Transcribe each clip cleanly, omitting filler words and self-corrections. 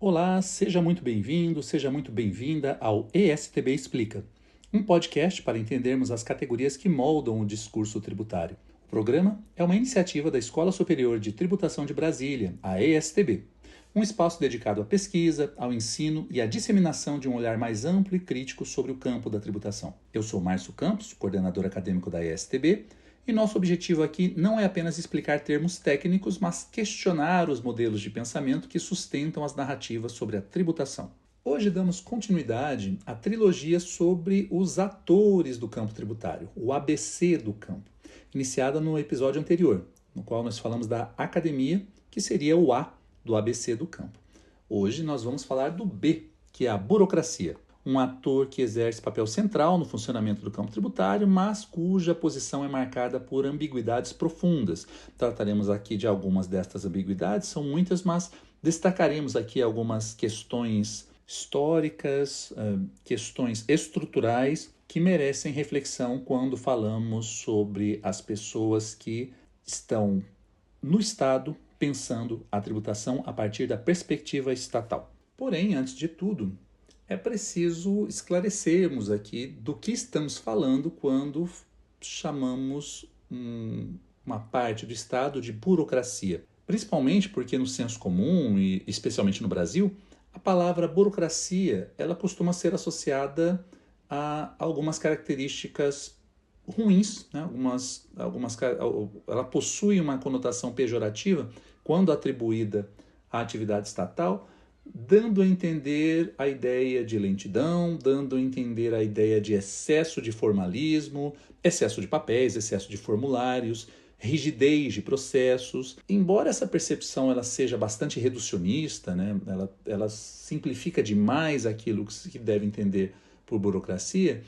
Olá, seja muito bem-vindo, seja muito bem-vinda ao ESTB Explica, um podcast para entendermos as categorias que moldam o discurso tributário. O programa é uma iniciativa da Escola Superior de Tributação de Brasília, a ESTB, um espaço dedicado à pesquisa, ao ensino e à disseminação de um olhar mais amplo e crítico sobre o campo da tributação. Eu sou Márcio Campos, coordenador acadêmico da ESTB, e nosso objetivo aqui não é apenas explicar termos técnicos, mas questionar os modelos de pensamento que sustentam as narrativas sobre a tributação. Hoje damos continuidade à trilogia sobre os atores do campo tributário, o ABC do campo, iniciada no episódio anterior, no qual nós falamos da academia, que seria o A do ABC do campo. Hoje nós vamos falar do B, que é a burocracia. Um ator que exerce papel central no funcionamento do campo tributário, mas cuja posição é marcada por ambiguidades profundas. Trataremos aqui de algumas destas ambiguidades, são muitas, mas destacaremos aqui algumas questões históricas, questões estruturais que merecem reflexão quando falamos sobre as pessoas que estão no Estado pensando a tributação a partir da perspectiva estatal. Porém, antes de tudo, é preciso esclarecermos aqui do que estamos falando quando chamamos uma parte do Estado de burocracia. Principalmente porque no senso comum, e especialmente no Brasil, a palavra burocracia ela costuma ser associada a algumas características ruins, né? Ela possui uma conotação pejorativa quando atribuída à atividade estatal, dando a entender a ideia de lentidão, dando a entender a ideia de excesso de formalismo, excesso de papéis, excesso de formulários, rigidez de processos. Embora essa percepção ela seja bastante reducionista, né? ela simplifica demais aquilo que se deve entender por burocracia,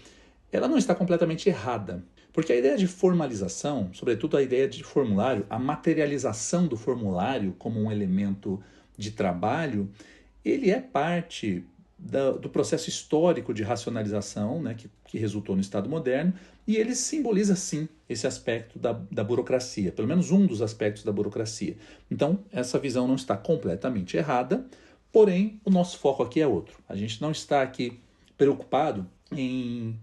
ela não está completamente errada. Porque a ideia de formalização, sobretudo a ideia de formulário, a materialização do formulário como um elemento de trabalho, ele é parte do processo histórico de racionalização, né, que resultou no Estado moderno, e ele simboliza, sim, esse aspecto da burocracia, pelo menos um dos aspectos da burocracia. Então, essa visão não está completamente errada, porém, o nosso foco aqui é outro. A gente não está aqui preocupado em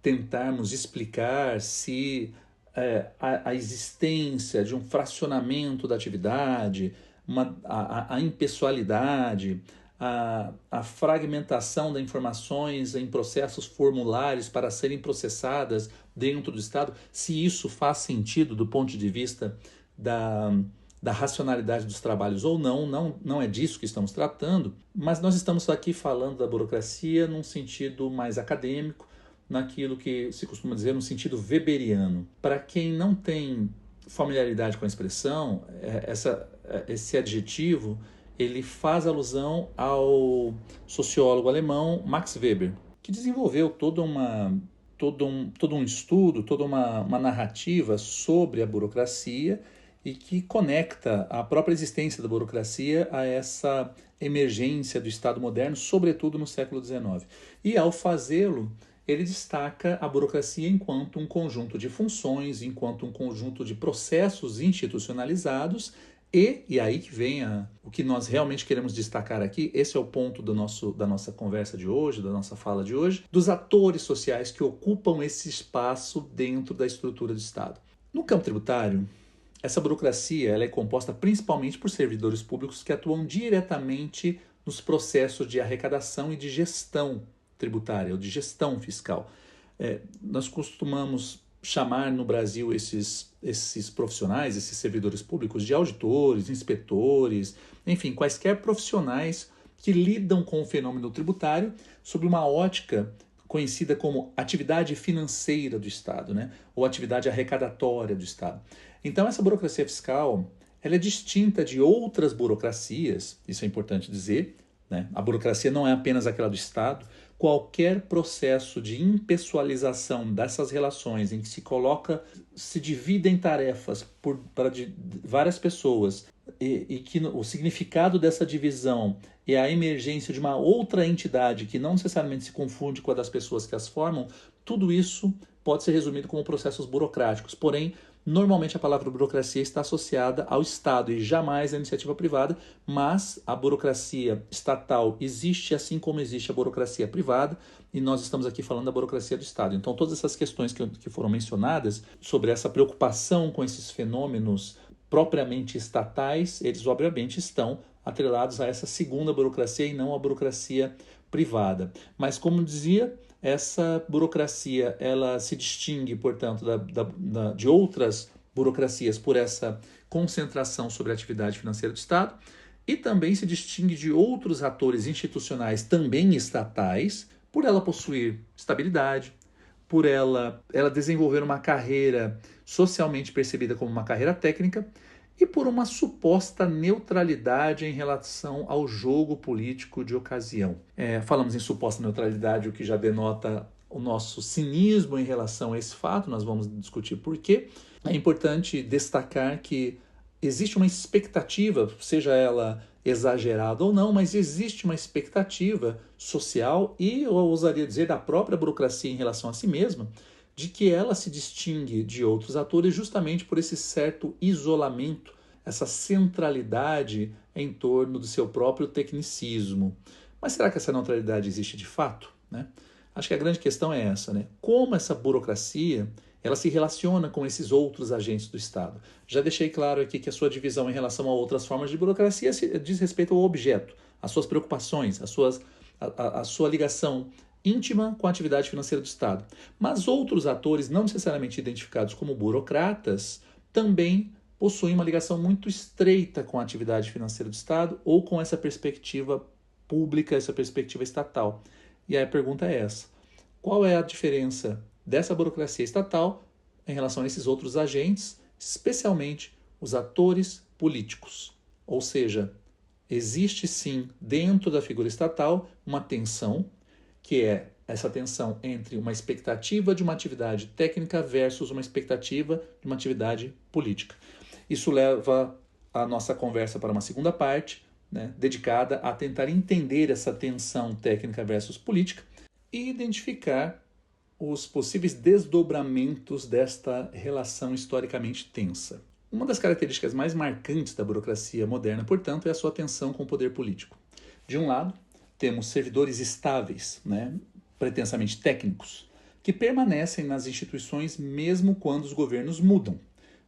tentarmos explicar se a existência de um fracionamento da atividade, a impessoalidade, a fragmentação das informações em processos formulares para serem processadas dentro do Estado, se isso faz sentido do ponto de vista da racionalidade dos trabalhos ou não é disso que estamos tratando, mas nós estamos aqui falando da burocracia num sentido mais acadêmico, naquilo que se costuma dizer no sentido weberiano. Para quem não tem familiaridade com a expressão, esse adjetivo ele faz alusão ao sociólogo alemão Max Weber, que desenvolveu todo um estudo, toda uma narrativa sobre a burocracia e que conecta a própria existência da burocracia a essa emergência do Estado moderno, sobretudo no século XIX. E ao fazê-lo, ele destaca a burocracia enquanto um conjunto de funções, enquanto um conjunto de processos institucionalizados e aí que vem o que nós realmente queremos destacar aqui, esse é o ponto da nossa conversa de hoje, da nossa fala de hoje, dos atores sociais que ocupam esse espaço dentro da estrutura do Estado. No campo tributário, essa burocracia ela é composta principalmente por servidores públicos que atuam diretamente nos processos de arrecadação e de gestão tributária ou de gestão fiscal. Nós costumamos chamar no Brasil esses profissionais, esses servidores públicos de auditores, inspetores, enfim, quaisquer profissionais que lidam com o fenômeno tributário sob uma ótica conhecida como atividade financeira do Estado, né? Ou atividade arrecadatória do Estado. Então, essa burocracia fiscal ela é distinta de outras burocracias, isso é importante dizer, né? A burocracia não é apenas aquela do Estado. Qualquer processo de impessoalização dessas relações em que se dividem tarefas para várias pessoas e que o significado dessa divisão é a emergência de uma outra entidade que não necessariamente se confunde com a das pessoas que as formam, tudo isso pode ser resumido como processos burocráticos. Porém, normalmente a palavra burocracia está associada ao Estado e jamais à iniciativa privada, mas a burocracia estatal existe assim como existe a burocracia privada, e nós estamos aqui falando da burocracia do Estado. Então, todas essas questões que foram mencionadas sobre essa preocupação com esses fenômenos propriamente estatais, eles obviamente estão atrelados a essa segunda burocracia e não a burocracia privada. Mas, como dizia, essa burocracia ela se distingue, portanto, de outras burocracias por essa concentração sobre a atividade financeira do Estado e também se distingue de outros atores institucionais também estatais por ela possuir estabilidade, por ela desenvolver uma carreira socialmente percebida como uma carreira técnica e por uma suposta neutralidade em relação ao jogo político de ocasião. Falamos em suposta neutralidade, o que já denota o nosso cinismo em relação a esse fato, nós vamos discutir por quê. É importante destacar que existe uma expectativa, seja ela exagerada ou não, mas existe uma expectativa social e, eu ousaria dizer, da própria burocracia em relação a si mesma, de que ela se distingue de outros atores justamente por esse certo isolamento, essa centralidade em torno do seu próprio tecnicismo. Mas será que essa neutralidade existe de fato, né? Acho que a grande questão é essa, né? Como essa burocracia ela se relaciona com esses outros agentes do Estado. Já deixei claro aqui que a sua divisão em relação a outras formas de burocracia diz respeito ao objeto, às suas preocupações, a sua ligação íntima com a atividade financeira do Estado. Mas outros atores, não necessariamente identificados como burocratas, também possuem uma ligação muito estreita com a atividade financeira do Estado ou com essa perspectiva pública, essa perspectiva estatal. E aí a pergunta é essa: qual é a diferença dessa burocracia estatal em relação a esses outros agentes, especialmente os atores políticos? Ou seja, existe sim dentro da figura estatal uma tensão, que é essa tensão entre uma expectativa de uma atividade técnica versus uma expectativa de uma atividade política. Isso leva a nossa conversa para uma segunda parte, né, dedicada a tentar entender essa tensão técnica versus política e identificar os possíveis desdobramentos desta relação historicamente tensa. Uma das características mais marcantes da burocracia moderna, portanto, é a sua tensão com o poder político. De um lado, temos servidores estáveis, né, pretensamente técnicos, que permanecem nas instituições mesmo quando os governos mudam.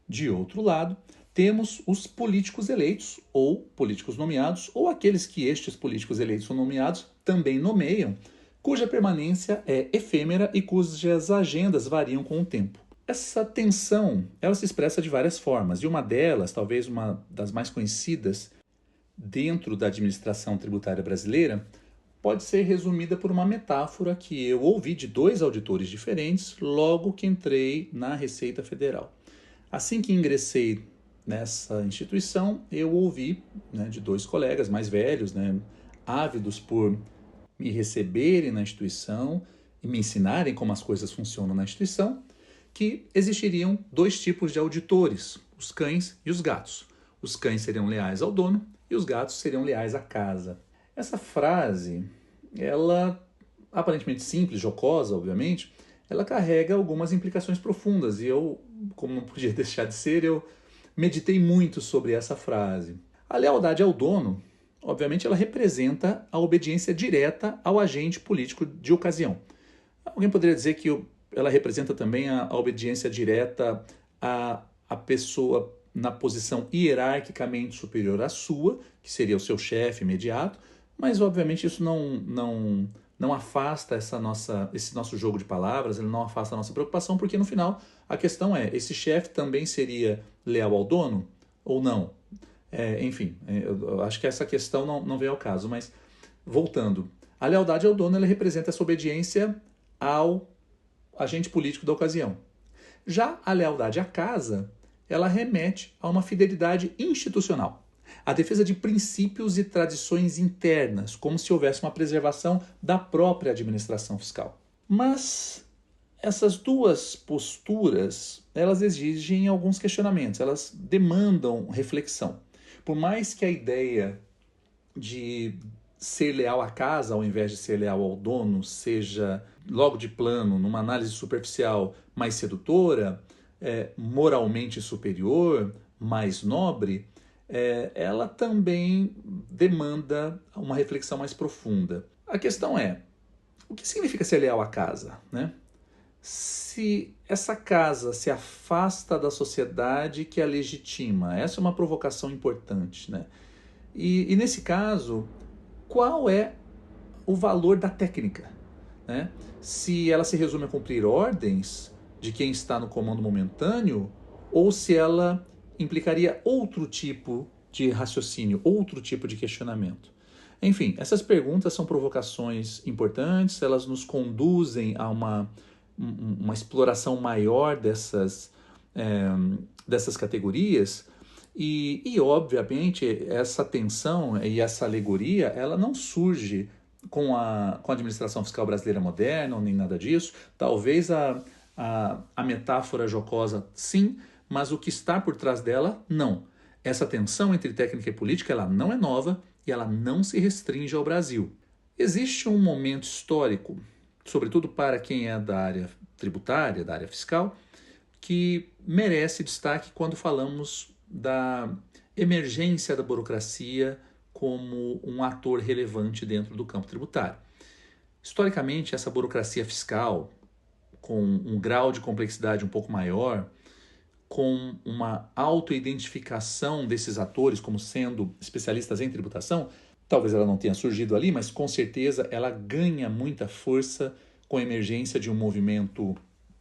De outro lado, temos os políticos eleitos ou políticos nomeados, ou aqueles que estes políticos eleitos ou nomeados também nomeiam, cuja permanência é efêmera e cujas agendas variam com o tempo. Essa tensão ela se expressa de várias formas, e uma delas, talvez uma das mais conhecidas dentro da administração tributária brasileira, pode ser resumida por uma metáfora que eu ouvi de dois auditores diferentes logo que entrei na Receita Federal. Assim que ingressei nessa instituição, eu ouvi, né, de dois colegas mais velhos, né, ávidos por me receberem na instituição e me ensinarem como as coisas funcionam na instituição, que existiriam dois tipos de auditores, os cães e os gatos. Os cães seriam leais ao dono e os gatos seriam leais à casa. Essa frase, ela aparentemente simples, jocosa, obviamente, ela carrega algumas implicações profundas e eu, como não podia deixar de ser, eu meditei muito sobre essa frase. A lealdade ao dono, obviamente, ela representa a obediência direta ao agente político de ocasião. Alguém poderia dizer que ela representa também a obediência direta à pessoa na posição hierarquicamente superior à sua, que seria o seu chefe imediato, mas obviamente isso não afasta esse nosso jogo de palavras, ele não afasta a nossa preocupação, porque no final a questão é, esse chefe também seria leal ao dono ou não? Enfim, eu acho que essa questão não vem ao caso, mas voltando, a lealdade ao dono ela representa essa obediência ao agente político da ocasião. Já a lealdade à casa, ela remete a uma fidelidade institucional, a defesa de princípios e tradições internas, como se houvesse uma preservação da própria administração fiscal. Mas essas duas posturas, elas exigem alguns questionamentos, elas demandam reflexão. Por mais que a ideia de ser leal à casa ao invés de ser leal ao dono seja logo de plano, numa análise superficial, mais sedutora, moralmente superior, mais nobre, ela também demanda uma reflexão mais profunda. A questão é, o que significa ser leal à casa, né? Se essa casa se afasta da sociedade que a legitima, essa é uma provocação importante, né? E nesse caso, qual é o valor da técnica, né? Se ela se resume a cumprir ordens de quem está no comando momentâneo, ou se ela implicaria outro tipo de raciocínio, outro tipo de questionamento. Enfim, essas perguntas são provocações importantes, elas nos conduzem a uma exploração maior dessas categorias e, obviamente, essa tensão e essa alegoria, ela não surge com a administração fiscal brasileira moderna, nem nada disso. Talvez a metáfora jocosa, sim, mas o que está por trás dela, não. Essa tensão entre técnica e política, ela não é nova e ela não se restringe ao Brasil. Existe um momento histórico, sobretudo para quem é da área tributária, da área fiscal, que merece destaque quando falamos da emergência da burocracia como um ator relevante dentro do campo tributário. Historicamente, essa burocracia fiscal, com um grau de complexidade um pouco maior, com uma autoidentificação desses atores como sendo especialistas em tributação, talvez ela não tenha surgido ali, mas com certeza ela ganha muita força com a emergência de um movimento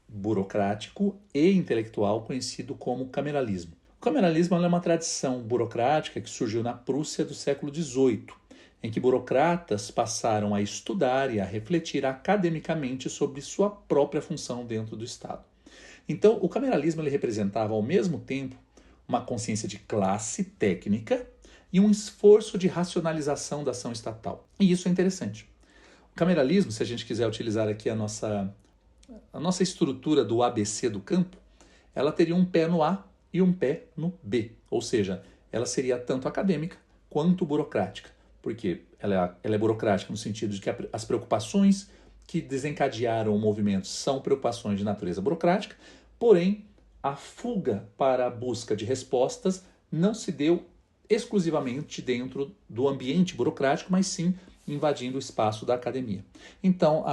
burocrático e intelectual conhecido como cameralismo. O cameralismo é uma tradição burocrática que surgiu na Prússia do século XVIII, em que burocratas passaram a estudar e a refletir academicamente sobre sua própria função dentro do Estado. Então, o cameralismo ele representava ao mesmo tempo uma consciência de classe técnica e um esforço de racionalização da ação estatal. E isso é interessante. O cameralismo, se a gente quiser utilizar aqui a nossa estrutura do ABC do campo, ela teria um pé no A e um pé no B, ou seja, ela seria tanto acadêmica quanto burocrática, porque ela é burocrática no sentido de que as preocupações que desencadearam o movimento são preocupações de natureza burocrática, porém, a fuga para a busca de respostas não se deu exclusivamente dentro do ambiente burocrático, mas sim invadindo o espaço da academia. Então,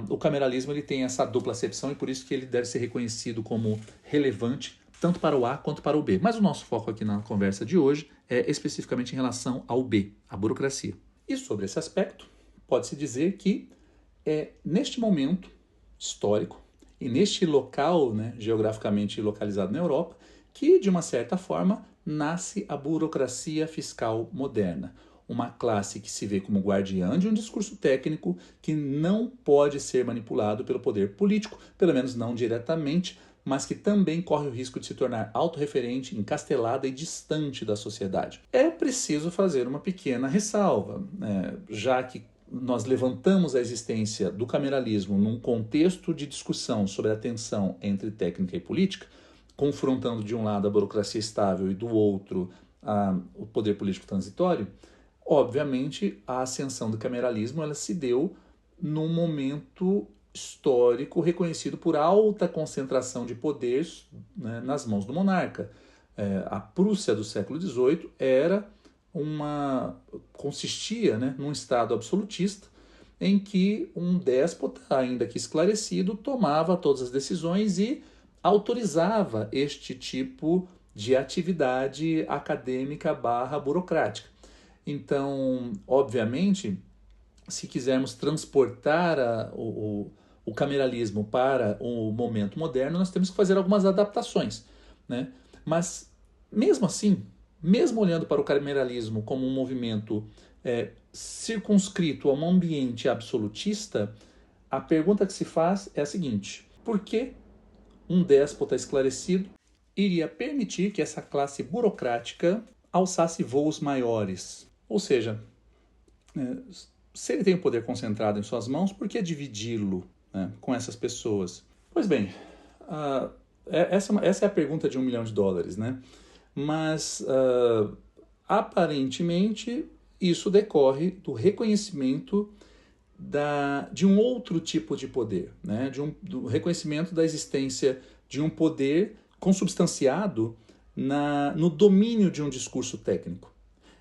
o cameralismo ele tem essa dupla acepção e por isso que ele deve ser reconhecido como relevante tanto para o A quanto para o B. Mas o nosso foco aqui na conversa de hoje é especificamente em relação ao B, a burocracia. E sobre esse aspecto, pode-se dizer que neste momento histórico e neste local, né, geograficamente localizado na Europa, que de uma certa forma nasce a burocracia fiscal moderna. Uma classe que se vê como guardiã de um discurso técnico que não pode ser manipulado pelo poder político, pelo menos não diretamente, mas que também corre o risco de se tornar autorreferente, encastelada e distante da sociedade. É preciso fazer uma pequena ressalva, já que nós levantamos a existência do cameralismo num contexto de discussão sobre a tensão entre técnica e política, confrontando de um lado a burocracia estável e do outro o poder político transitório. Obviamente, a ascensão do cameralismo ela se deu num momento histórico reconhecido por alta concentração de poderes, né, nas mãos do monarca. A Prússia do século XVIII consistia, né, num Estado absolutista em que um déspota, ainda que esclarecido, tomava todas as decisões e autorizava este tipo de atividade acadêmica / burocrática. Então, obviamente, se quisermos transportar o cameralismo para o momento moderno, nós temos que fazer algumas adaptações, né? Mas, mesmo assim, mesmo olhando para o cameralismo como um movimento circunscrito a um ambiente absolutista, a pergunta que se faz é a seguinte: por que um déspota esclarecido iria permitir que essa classe burocrática alçasse voos maiores? Ou seja, se ele tem o poder concentrado em suas mãos, por que dividi-lo, né, com essas pessoas? Pois bem, essa é a pergunta de $1 milhão, né? Mas, aparentemente, isso decorre do reconhecimento de um outro tipo de poder, né? Do reconhecimento da existência de um poder consubstanciado no domínio de um discurso técnico.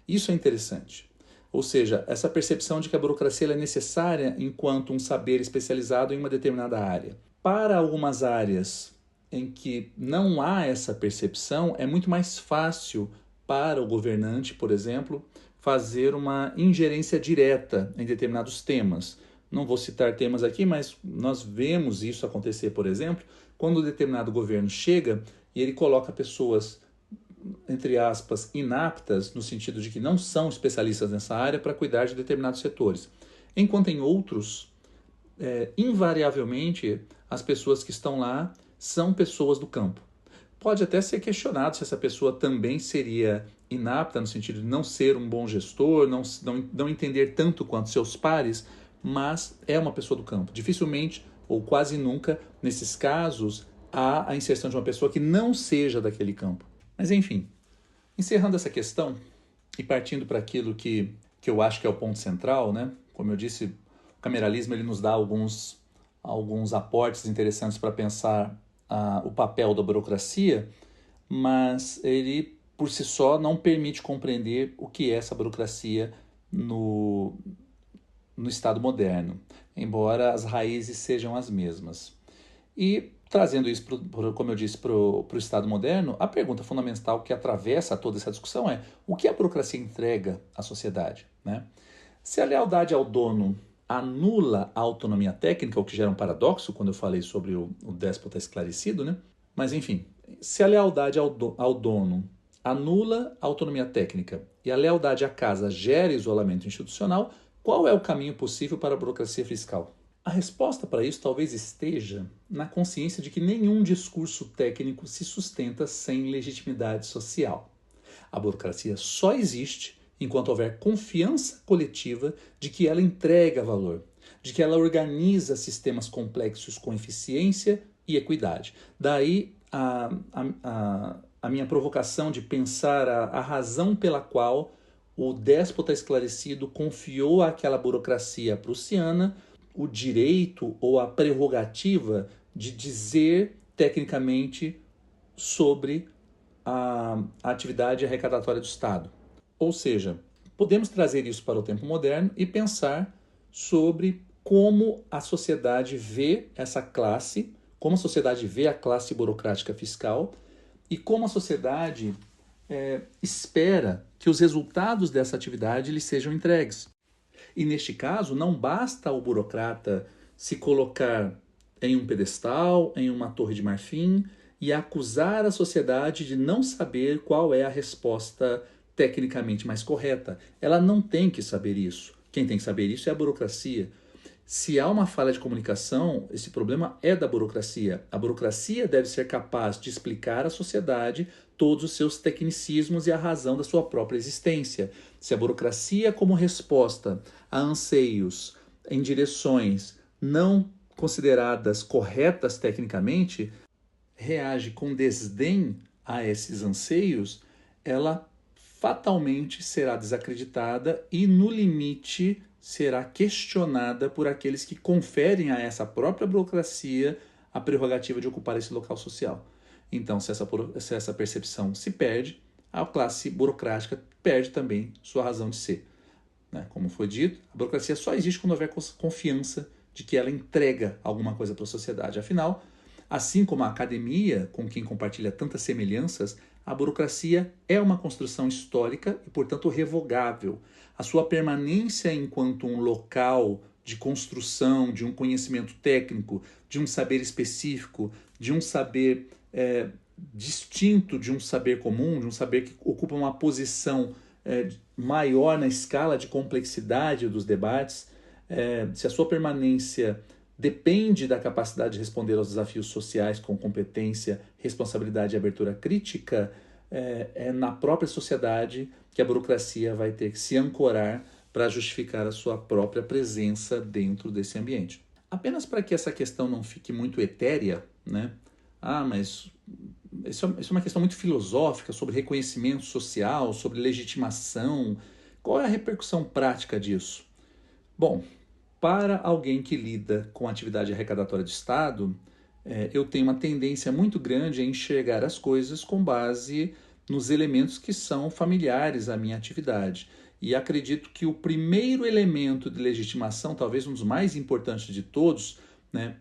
Isso é interessante. Ou seja, essa percepção de que a burocracia é necessária enquanto um saber especializado em uma determinada área. Para algumas áreas em que não há essa percepção, é muito mais fácil para o governante, por exemplo, fazer uma ingerência direta em determinados temas. Não vou citar temas aqui, mas nós vemos isso acontecer, por exemplo, quando um determinado governo chega e ele coloca pessoas, entre aspas, inaptas, no sentido de que não são especialistas nessa área para cuidar de determinados setores. Enquanto em outros, invariavelmente, as pessoas que estão lá são pessoas do campo. Pode até ser questionado se essa pessoa também seria inapta, no sentido de não ser um bom gestor, não entender tanto quanto seus pares, mas é uma pessoa do campo. Dificilmente, ou quase nunca, nesses casos, há a inserção de uma pessoa que não seja daquele campo. Mas enfim, encerrando essa questão e partindo para aquilo que eu acho que é o ponto central, né? Como eu disse, o cameralismo ele nos dá alguns aportes interessantes para pensar o papel da burocracia, mas ele, por si só, não permite compreender o que é essa burocracia no Estado moderno, embora as raízes sejam as mesmas. E trazendo isso, como eu disse, para o Estado moderno, a pergunta fundamental que atravessa toda essa discussão é: o que a burocracia entrega à sociedade, né? Se a lealdade ao dono anula a autonomia técnica, o que gera um paradoxo quando eu falei sobre o déspota esclarecido, né? Mas enfim, se a lealdade ao dono anula a autonomia técnica e a lealdade à casa gera isolamento institucional, qual é o caminho possível para a burocracia fiscal? A resposta para isso talvez esteja na consciência de que nenhum discurso técnico se sustenta sem legitimidade social. A burocracia só existe enquanto houver confiança coletiva de que ela entrega valor, de que ela organiza sistemas complexos com eficiência e equidade. Daí a minha provocação de pensar a razão pela qual o déspota esclarecido confiou àquela burocracia prussiana o direito ou a prerrogativa de dizer tecnicamente sobre a atividade arrecadatória do Estado. Ou seja, podemos trazer isso para o tempo moderno e pensar sobre como a sociedade vê essa classe, como a sociedade vê a classe burocrática fiscal e como a sociedade espera que os resultados dessa atividade lhe sejam entregues. E neste caso, não basta o burocrata se colocar em um pedestal, em uma torre de marfim e acusar a sociedade de não saber qual é a resposta tecnicamente mais correta. Ela não tem que saber isso. Quem tem que saber isso é a burocracia. Se há uma falha de comunicação, esse problema é da burocracia. A burocracia deve ser capaz de explicar à sociedade todos os seus tecnicismos e a razão da sua própria existência. Se a burocracia, como resposta a anseios em direções não consideradas corretas tecnicamente, reage com desdém a esses anseios, ela fatalmente será desacreditada e, no limite, será questionada por aqueles que conferem a essa própria burocracia a prerrogativa de ocupar esse local social. Então, se essa percepção se perde, a classe burocrática perde também sua razão de ser. Né? Como foi dito, a burocracia só existe quando houver confiança de que ela entrega alguma coisa para a sociedade. Afinal, assim como a academia, com quem compartilha tantas semelhanças, a burocracia é uma construção histórica e, portanto, revogável. A sua permanência enquanto um local de construção, de um conhecimento técnico, de um saber específico, de um saber distinto de um saber comum, de um saber que ocupa uma posição maior na escala de complexidade dos debates, se a sua permanência depende da capacidade de responder aos desafios sociais com competência, responsabilidade e abertura crítica, é na própria sociedade que a burocracia vai ter que se ancorar para justificar a sua própria presença dentro desse ambiente. Apenas para que essa questão não fique muito etérea, né? Mas isso é uma questão muito filosófica sobre reconhecimento social, sobre legitimação. Qual é a repercussão prática disso? Bom, Para alguém que lida com atividade arrecadatória do Estado, eu tenho uma tendência muito grande a enxergar as coisas com base nos elementos que são familiares à minha atividade. E acredito que o primeiro elemento de legitimação, talvez um dos mais importantes de todos, né,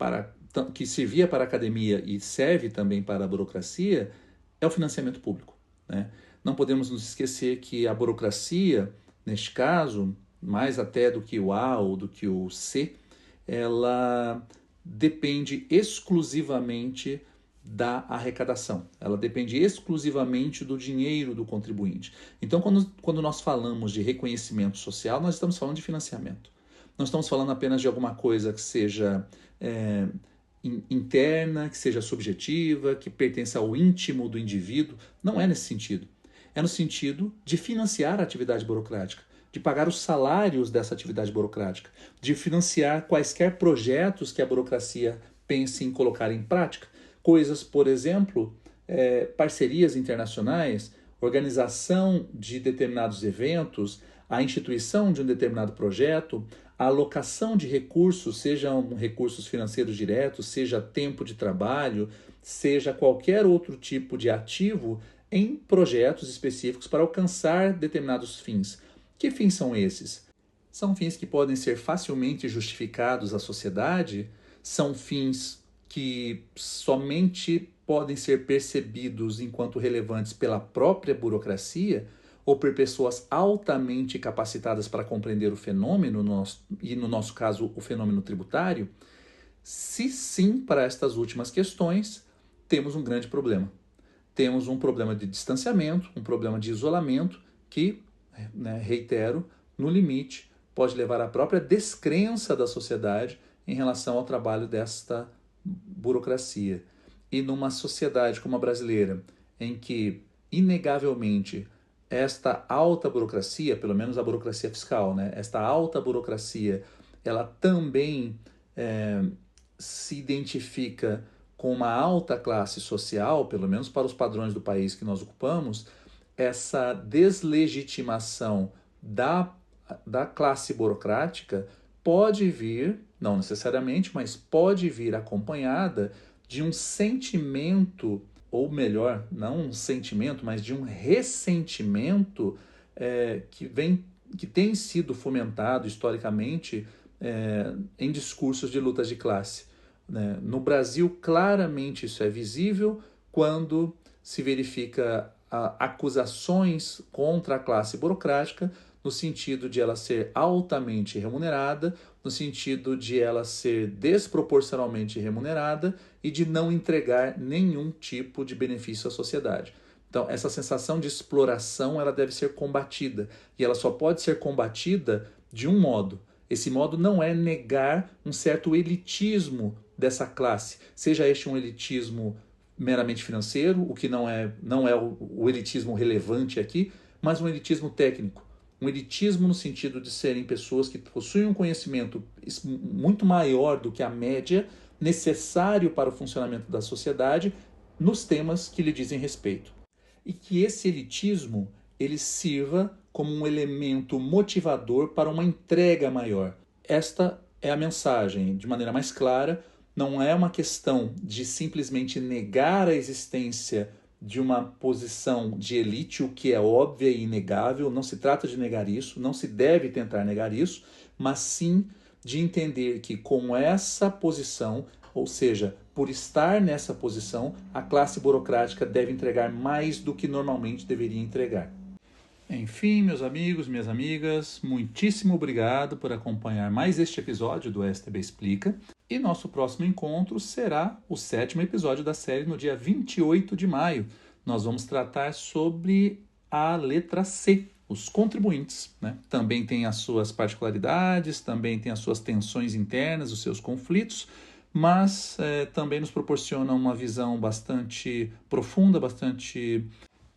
que servia para a academia e serve também para a burocracia, é o financiamento público, né? Não podemos nos esquecer que a burocracia, neste caso, mais até do que o A ou do que o C, ela depende exclusivamente da arrecadação. Ela depende exclusivamente do dinheiro do contribuinte. Então, quando nós falamos de reconhecimento social, nós estamos falando de financiamento. Não estamos falando apenas de alguma coisa que seja interna, que seja subjetiva, que pertença ao íntimo do indivíduo. Não é nesse sentido. É no sentido de financiar a atividade burocrática, de pagar os salários dessa atividade burocrática, de financiar quaisquer projetos que a burocracia pense em colocar em prática. Coisas, por exemplo, parcerias internacionais, organização de determinados eventos, a instituição de um determinado projeto, a alocação de recursos, sejam recursos financeiros diretos, seja tempo de trabalho, seja qualquer outro tipo de ativo em projetos específicos para alcançar determinados fins. Que fins são esses? São fins que podem ser facilmente justificados à sociedade, são fins que somente podem ser percebidos enquanto relevantes pela própria burocracia ou por pessoas altamente capacitadas para compreender o fenômeno, e no nosso caso o fenômeno tributário. Se sim, para estas últimas questões, temos um grande problema. Temos um problema de distanciamento, um problema de isolamento que, reitero, no limite pode levar à própria descrença da sociedade em relação ao trabalho desta burocracia. E numa sociedade como a brasileira, em que, inegavelmente, esta alta burocracia, pelo menos a burocracia fiscal, esta alta burocracia, ela também se identifica com uma alta classe social, pelo menos para os padrões do país que nós ocupamos, essa deslegitimação da classe burocrática pode vir, não necessariamente, mas pode vir acompanhada de um sentimento, ou melhor, não um sentimento, mas de um ressentimento que tem sido fomentado historicamente em discursos de lutas de classe. No Brasil, claramente isso é visível quando se verifica acusações contra a classe burocrática, no sentido de ela ser altamente remunerada, no sentido de ela ser desproporcionalmente remunerada e de não entregar nenhum tipo de benefício à sociedade. Então, essa sensação de exploração ela deve ser combatida, e ela só pode ser combatida de um modo. Esse modo não é negar um certo elitismo dessa classe, seja este um elitismo meramente financeiro, o que não é o elitismo relevante aqui, mas um elitismo técnico. Um elitismo no sentido de serem pessoas que possuem um conhecimento muito maior do que a média necessário para o funcionamento da sociedade nos temas que lhe dizem respeito. E que esse elitismo ele sirva como um elemento motivador para uma entrega maior. Esta é a mensagem, de maneira mais clara. Não é uma questão de simplesmente negar a existência de uma posição de elite, o que é óbvio e inegável. Não se trata de negar isso, não se deve tentar negar isso, mas sim de entender que com essa posição, ou seja, por estar nessa posição, a classe burocrática deve entregar mais do que normalmente deveria entregar. Enfim, meus amigos, minhas amigas, muitíssimo obrigado por acompanhar mais este episódio do STB Explica. E nosso próximo encontro será o 7º episódio da série no dia 28 de maio. Nós vamos tratar sobre a letra C, os contribuintes. Também tem as suas particularidades, também tem as suas tensões internas, os seus conflitos, mas também nos proporciona uma visão bastante profunda, bastante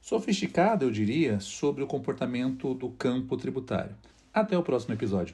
sofisticada, eu diria, sobre o comportamento do campo tributário. Até o próximo episódio.